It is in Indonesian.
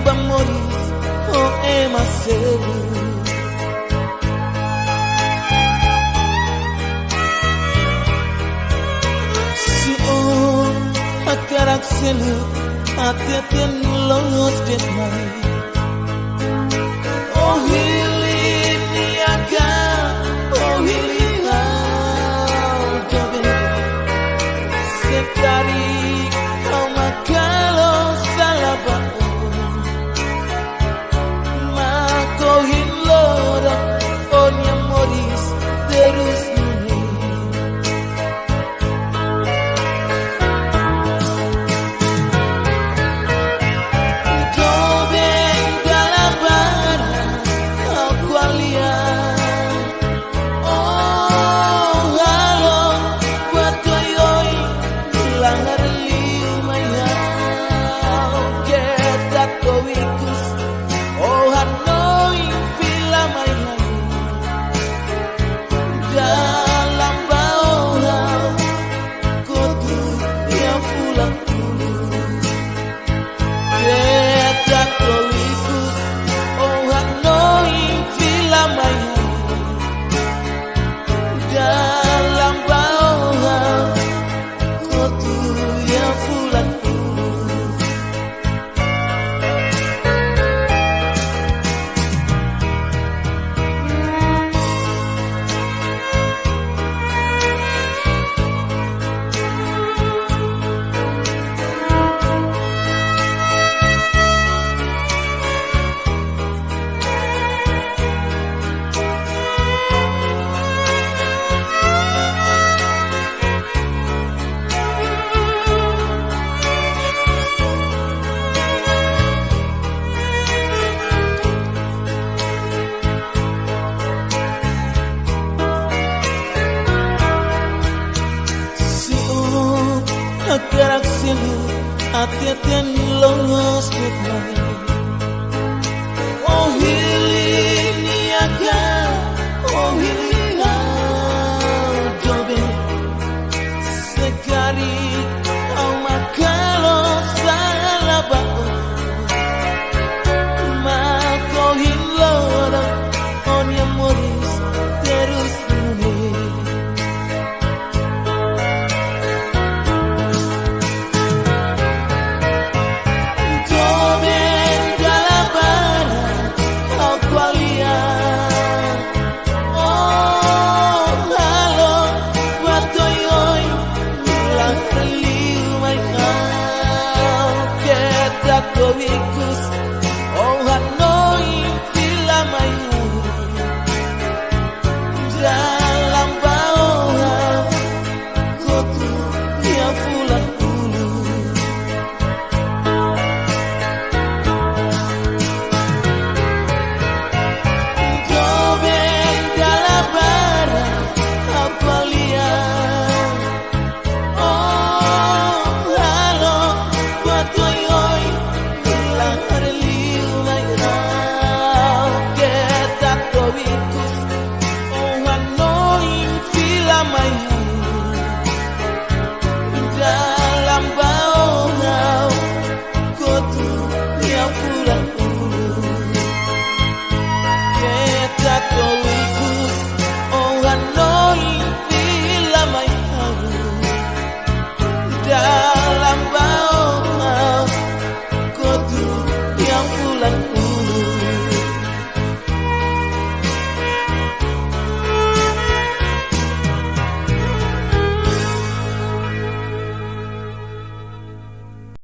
Bang Moris, oh Marcelo. Si on akarak selu ateten los demai. Oh hili niaga, oh hili jobe. Sekali kau makalo salah bangun. Makohin lora, onya Moris terus nuni. Gerak silu hati-hatian los demai. Oh hili niaga, oh hili jobe. Sekali kau makalo salah bangun. Makohin lora, onya Moris terus nuni. Kowikus, oh Hanoi, Villa Mayu, dalam bawah kotu yang pulang dulu. Jobeng dalam barang apa lihat? Oh halo, buat toyoy. Dalam bawah kotu yang pulang.